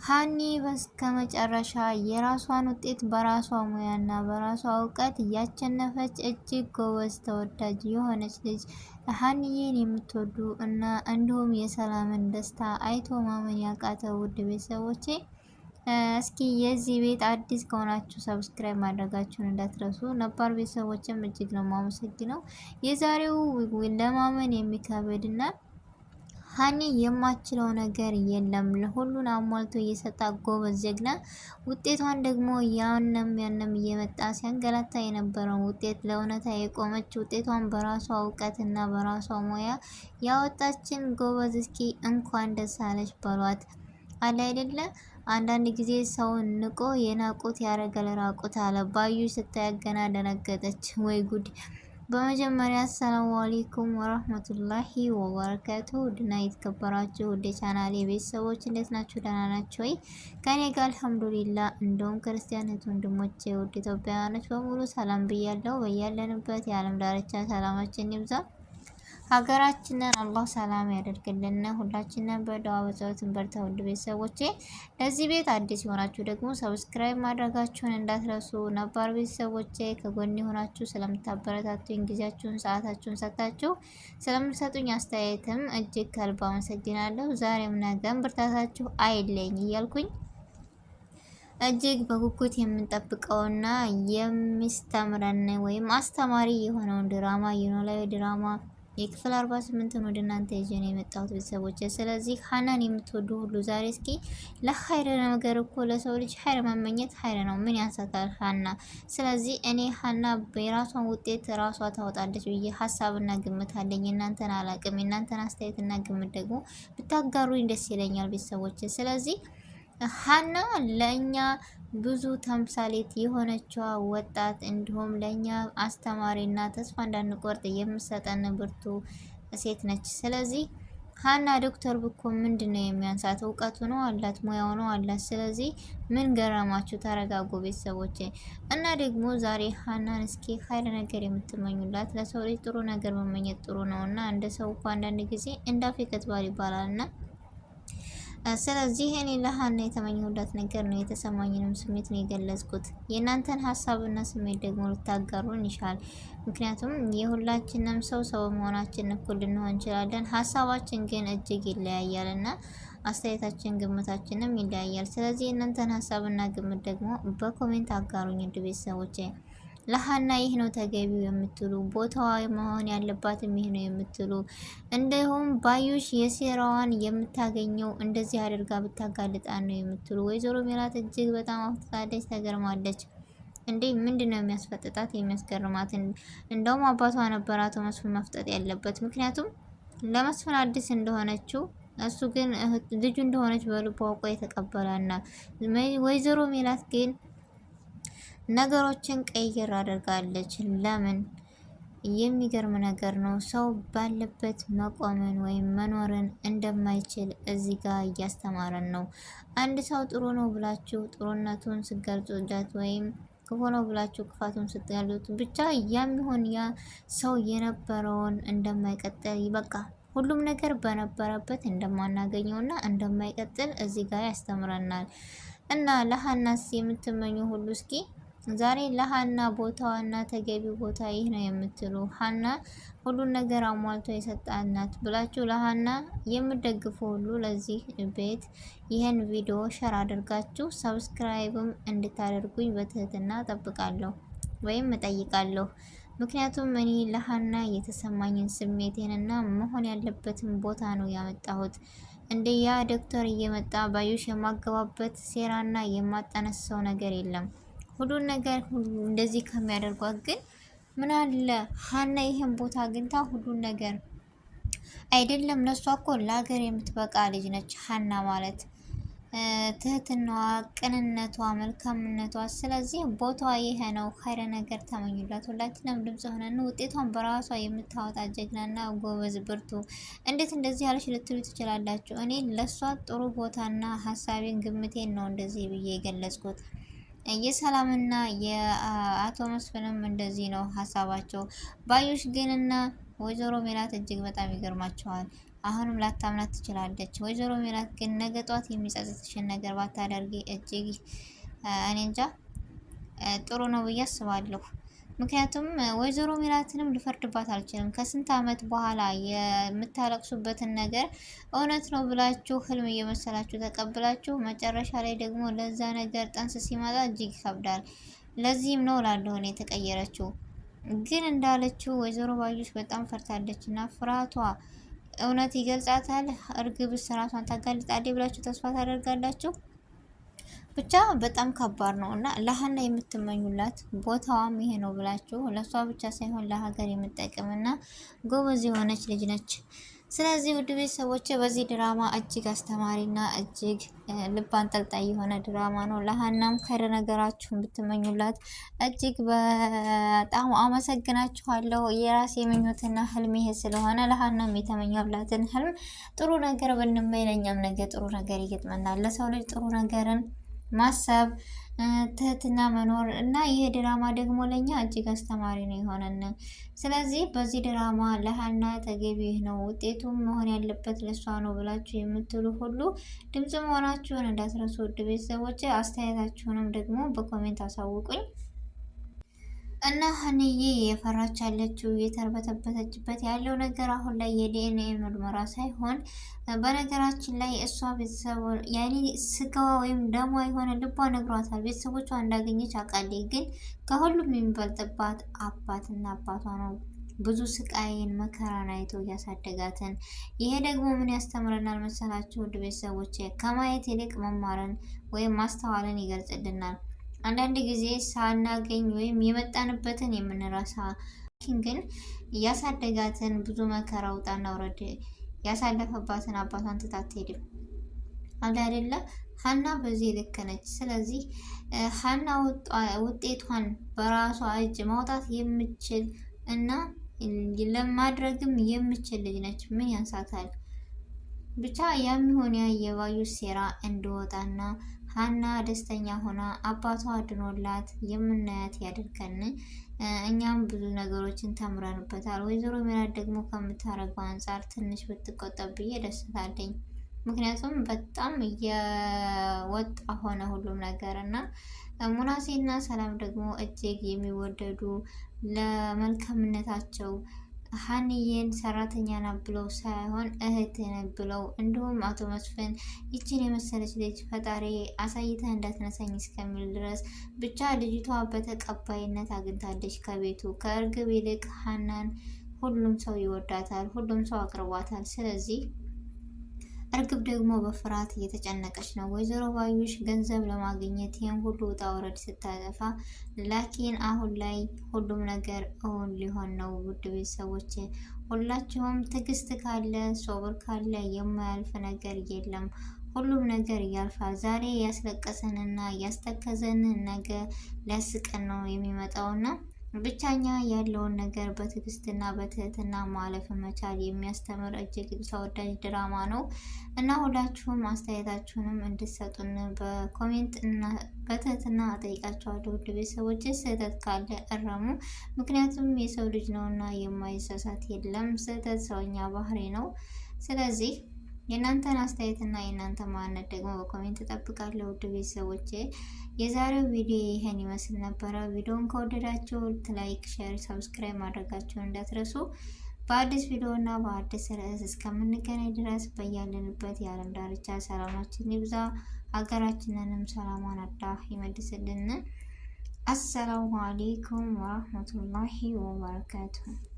ሀኒ በስተመጨረሻ የራሷን ውጤት በራሷ ሙያና በራሷ እውቀት እያቸነፈች እጅግ ጎበዝ ተወዳጅ የሆነች ልጅ ሀኒዬን የምትወዱ እና እንዲሁም የሰላምን ደስታ አይቶ ማመን ያቃተው ውድ ቤተሰቦቼ እስኪ የዚህ ቤት አዲስ ከሆናችሁ ሰብስክራይብ ማድረጋችሁን እንዳትረሱ። ነባር ቤተሰቦችም እጅግ ነው ማመሰግነው። የዛሬው ለማመን የሚከብድና ሀኒ የማችለው ነገር የለም። ለሁሉን አሟልቶ እየሰጣ ጎበዝ ጀግና። ውጤቷን ደግሞ ያንም እየመጣ ሲያንገላታ የነበረውን ውጤት ለእውነታ የቆመች ውጤቷን በራሷ እውቀትና በራሷ ሙያ ያወጣችን ጎበዝ። እስኪ እንኳን ደስ አለሽ በሏት። አለ አይደለ አንዳንድ ጊዜ ሰውን ንቆ የናቁት ያረገል ራቁት አለ። ባዩ ስታያገና ደነገጠች። ወይ ጉድ! በመጀመሪያ አሰላሙ አለይኩም ወራህመቱላሂ ወበረካቱ። ውድና የተከበራችሁ ውድ ቻናሌ ቤተሰቦች እንዴት ናችሁ? ደህና ናችሁ ወይ? ከኔ ጋር አልሐምዱሊላህ። እንደውም ክርስቲያን ወንድሞቼ ውድ ኢትዮጵያውያኖች በሙሉ ሰላም ብያለሁ። በያለንበት የዓለም ዳርቻ ሰላማችን ይብዛ። ሀገራችንን አላህ ሰላም ያደርግልን። ሁላችንን በዱዓ በጸሎት እንበርታ። ውድ ቤተሰቦቼ ለዚህ ቤት አዲስ የሆናችሁ ደግሞ ሰብስክራይብ ማድረጋችሁን እንዳትረሱ። ነባር ቤተሰቦቼ ከጎን የሆናችሁ ስለምታበረታቱኝ፣ ጊዜያችሁን ሰዓታችሁን ሰጣችሁ ስለምትሰጡኝ አስተያየትም እጅግ ከልብ አመሰግናለሁ። ዛሬም ነገም ብርታታችሁ አይለኝ እያልኩኝ እጅግ በጉጉት የምንጠብቀውና የሚስተምረን ወይም አስተማሪ የሆነውን ድራማ የኖላዊ ድራማ የክፍል 48 ወደ እናንተ ይዤ ነው የመጣሁት ቤተሰቦች። ስለዚህ ሀናን የምትወዱ ሁሉ ዛሬ እስኪ ለሀይር ነገር እኮ ለሰው ልጅ ሀይር መመኘት ሀይር ነው፣ ምን ያንሳታል ሀና። ስለዚህ እኔ ሀና የራሷን ውጤት ራሷ ታወጣለች ብዬ ሀሳብና ግምት አለኝ። እናንተን አላቅም። የእናንተን አስተያየትና ግምት ደግሞ ብታጋሩኝ ደስ ይለኛል ቤተሰቦች። ስለዚህ ሀና ለእኛ ብዙ ተምሳሌት የሆነችዋ ወጣት እንዲሁም ለእኛ አስተማሪና ተስፋ እንዳንቆርጥ የምሰጠን ብርቱ ሴት ነች። ስለዚህ ሀና ዶክተር ብኮን ምንድን ነው የሚያንሳት? እውቀቱ ነው አላት፣ ሙያው ነው አላት። ስለዚህ ምን ገረማችሁ? ተረጋጉ ቤተሰቦቼ። እና ደግሞ ዛሬ ሀናን እስኪ ሀይል ነገር የምትመኙላት፣ ለሰው ልጅ ጥሩ ነገር መመኘት ጥሩ ነው እና እንደ ሰው እኮ አንዳንድ ጊዜ እንዳፌ ከትባል ይባላል እና ስለዚህ እኔ ለሀና የተመኘሁላት ነገር ነው። የተሰማኝንም ስሜት ነው የገለጽኩት። የእናንተን ሀሳብና ስሜት ደግሞ ልታጋሩን ይሻል። ምክንያቱም የሁላችንም ሰው መሆናችን እኩል ልንሆን እንችላለን። ሀሳባችን ግን እጅግ ይለያያል እና አስተያየታችን ግምታችንም ይለያያል። ስለዚህ የእናንተን ሀሳብና ግምት ደግሞ በኮሜንት አጋሩኝ ውድ ቤተሰቦቼ። ለሀና ይህ ነው ተገቢው የምትሉ፣ ቦታዋ መሆን ያለባትም ይህ ነው የምትሉ፣ እንዲሁም ባዩሽ የሴራዋን የምታገኘው እንደዚህ አድርጋ ብታጋልጣ ነው የምትሉ፣ ወይዘሮ ሜላት እጅግ በጣም አፍጥጣለች፣ ተገርማለች። እንዴ ምንድን ነው የሚያስፈጥጣት የሚያስገርማት? እንደውም አባቷ ነበር አቶ መስፍን መፍጠጥ ያለበት። ምክንያቱም ለመስፍን አዲስ እንደሆነችው እሱ ግን ልጁ እንደሆነች በልቡ አውቆ የተቀበላና ወይዘሮ ሜላት ግን ነገሮችን ቀይር አድርጋለች። ለምን? የሚገርም ነገር ነው። ሰው ባለበት መቆምን ወይም መኖርን እንደማይችል እዚህ ጋር እያስተማረን ነው። አንድ ሰው ጥሩ ነው ብላችሁ ጥሩነቱን ስገልጹለት ወይም ክፉ ነው ብላችሁ ክፋቱን ስትገልጹት ብቻ ያም ይሁን ያ ሰው የነበረውን እንደማይቀጥል በቃ ሁሉም ነገር በነበረበት እንደማናገኘውና እንደማይቀጥል እዚህ ጋር ያስተምረናል። እና ለሀናስ የምትመኙ ሁሉ እስኪ ዛሬ ለሀና ቦታዋና ተገቢው ቦታ ይህ ነው የምትሉ፣ ሀና ሁሉን ነገር አሟልቶ የሰጣናት ብላችሁ ለሀና የምደግፉ ሁሉ ለዚህ ቤት ይህን ቪዲዮ ሸር አድርጋችሁ ሰብስክራይብም እንድታደርጉኝ በትህትና ጠብቃለሁ ወይም እጠይቃለሁ። ምክንያቱም እኔ ለሀና የተሰማኝን ስሜቴንና መሆን ያለበትን ቦታ ነው ያመጣሁት። እንደ ያ ዶክተር እየመጣ ባዩሽ የማገባበት ሴራና የማጠነሰው ነገር የለም። ሁሉን ነገር እንደዚህ ከሚያደርጓት ግን ምን አለ ሀና ይሄን ቦታ አግኝታ ሁሉን ነገር አይደለም። ለሷ እኮ ለሀገር የምትበቃ ልጅ ነች ሀና ማለት፣ ትህትናዋ፣ ቅንነቷ፣ መልካምነቷ። ስለዚህ ቦታዋ ይሄ ነው። ኸይረ ነገር ተመኙላት። ሁላችንም ድምጽ ሆነን ውጤቷን በራሷ የምታወጣ ጀግናና ጎበዝ ብርቱ። እንዴት እንደዚህ ያለች ልትሉ ትችላላችሁ። እኔ ለሷ ጥሩ ቦታና ሀሳቤን ግምቴን ነው እንደዚህ ብዬ የገለጽኩት። የሰላምና የአቶ መስፍንም እንደዚህ ነው ሀሳባቸው። ባዩሽ ግንና ወይዘሮ ሜላት እጅግ በጣም ይገርማቸዋል። አሁንም ላታምናት ትችላለች። ወይዘሮ ሜላት ግን ነገ ጧት የሚጸጽትሽን ነገር ባታደርጊ እጅግ እኔ እንጃ ጥሩ ነው ብዬ አስባለሁ። ምክንያቱም ወይዘሮ ሜላትንም ልፈርድባት አልችልም። ከስንት ዓመት በኋላ የምታለቅሱበትን ነገር እውነት ነው ብላችሁ ህልም እየመሰላችሁ ተቀብላችሁ መጨረሻ ላይ ደግሞ ለዛ ነገር ጠንስ ሲመጣ እጅግ ይከብዳል። ለዚህም ነው እላለሁ እኔ የተቀየረችው። ግን እንዳለችው ወይዘሮ ባዩሽ በጣም ፈርታለች እና ፍርሃቷ እውነት ይገልጻታል። እርግብስ ራሷን ታጋልጣለች ብላችሁ ተስፋ ታደርጋላችሁ? ብቻ በጣም ከባድ ነው እና ለሀና የምትመኙላት ቦታዋም ይሄ ነው ብላችሁ ለሷ ብቻ ሳይሆን ለሀገር የምትጠቅምና ጎበዝ የሆነች ልጅ ነች። ስለዚህ ውድ ቤተሰቦቼ በዚህ ድራማ እጅግ አስተማሪና እጅግ ልብ አንጠልጣይ የሆነ ድራማ ነው። ለሀናም ከረ ነገራችሁን ብትመኙላት እጅግ በጣም አመሰግናችኋለሁ። የራሴ ምኞትና ህልም ይሄ ስለሆነ ለሀናም የተመኘላትን ህልም ጥሩ ነገር ብንመኝ ለኛም ነገ ጥሩ ነገር ይገጥመናል። ለሰው ልጅ ጥሩ ነገርን ማሰብ ትህትና መኖር እና ይሄ ድራማ ደግሞ ለኛ እጅግ አስተማሪ ነው የሆነን። ስለዚህ በዚህ ድራማ ለሀና ተገቢ ነው ውጤቱም መሆን ያለበት ለሷ ነው ብላችሁ የምትሉ ሁሉ ድምጽ መሆናችሁን እንዳትረሱ ውድ ቤተሰቦች። አስተያየታችሁንም ደግሞ በኮሜንት አሳውቁኝ። እና ሀንዬ የፈራች ያለችው የተርበተበተችበት ያለው ነገር አሁን ላይ የዲኤንኤ ምርመራ ሳይሆን በነገራችን ላይ እሷ ቤተሰብ ያኔ ስጋዋ ወይም ደሟ የሆነ ልቧ ነግሯታል። ቤተሰቦቿ እንዳገኘች አውቃለች። ግን ከሁሉም የሚበልጥባት አባትና አባቷ ነው። ብዙ ስቃይን መከራን አይቶ እያሳደጋትን። ይሄ ደግሞ ምን ያስተምረናል መሰላችሁ ውድ ቤተሰቦች? ከማየት ይልቅ መማርን ወይም ማስተዋልን ይገልጽልናል። አንዳንድ ጊዜ ሳናገኝ ወይም የመጣንበትን የምንረሳ ግን ያሳደጋትን ብዙ መከራ ውጣና ውረድ ያሳለፈባትን አባቷን ትታ አትሄድም አለ አይደለ? ሀና በዚህ ልክ ነች። ስለዚህ ሀና ውጤቷን በራሷ እጅ ማውጣት የምችል እና ለማድረግም የምችል ልጅ ነች። ምን ያንሳታል? ብቻ ያም ሆነ የባዩሽ ሴራ እንዲወጣና ሀና ደስተኛ ሆና አባቷ አድኖላት የምናያት ያድርገን። እኛም ብዙ ነገሮችን ተምረንበታል። ወይዘሮ ሜላት ደግሞ ከምታረገው አንጻር ትንሽ ብትቆጠብ ብዬ ደስታለኝ። ምክንያቱም በጣም እየወጣ ሆነ ሁሉም ነገር እና ሙናሴና ሰላም ደግሞ እጅግ የሚወደዱ ለመልካምነታቸው ሀንዬን ሰራተኛ ናት ብለው ሳይሆን እህት ብለው እንዲሁም አቶ መስፍን ይችን የመሰለች ልጅ ፈጣሪ አሳይተህ እንዳትነሳኝ እስከሚል ድረስ ብቻ ልጅቷ በተቀባይነት አግኝታለች ከቤቱ። ከእርግብ ይልቅ ሀናን ሁሉም ሰው ይወዳታል፣ ሁሉም ሰው አቅርቧታል። ስለዚህ እርግብ ደግሞ በፍርሃት እየተጨነቀች ነው። ወይዘሮ ባዩሽ ገንዘብ ለማግኘት ይህን ሁሉ ውጣ ውረድ ስታጠፋ፣ ላኪን አሁን ላይ ሁሉም ነገር እውን ሊሆን ነው። ውድ ቤተሰቦች ሁላችሁም ትዕግስት ካለ ሶብር ካለ የማያልፍ ነገር የለም። ሁሉም ነገር ያልፋል። ዛሬ ያስለቀሰንና ያስተከዘንን ነገ ሊያስቀን ነው የሚመጣውና ብቻኛ ያለውን ነገር በትዕግስትና በትህትና ማለፍ መቻል የሚያስተምር እጅግ ተወዳጅ ድራማ ነው እና ሁላችሁም አስተያየታችሁንም እንድትሰጡን በኮሜንት እና በትህትና እጠይቃችኋለሁ። ውድ ቤተሰቦች ስህተት ካለ እረሙ። ምክንያቱም የሰው ልጅ ነውና የማይሳሳት የለም። ስህተት ሰውኛ ባህሪ ነው። ስለዚህ የእናንተን አስተያየትና የእናንተ ማንነት ደግሞ በኮሜንት እጠብቃለሁ። ውድ ቤተሰቦቼ የዛሬው ቪዲዮ ይሄን ይመስል ነበረ። ቪዲዮውን ከወደዳችሁ ላይክ፣ ሼር፣ ሰብስክራይብ ማድረጋችሁን እንዳትረሱ። በአዲስ ቪዲዮ እና በአዲስ ርዕስ እስከምንገናኝ ድረስ በያለንበት የዓለም ዳርቻ ሰላማችን ይብዛ። ሀገራችንንም ሰላሟን አላህ ይመልስልን። አሰላሙ አሌይኩም ወራህመቱላሂ ወበረካቱሁ።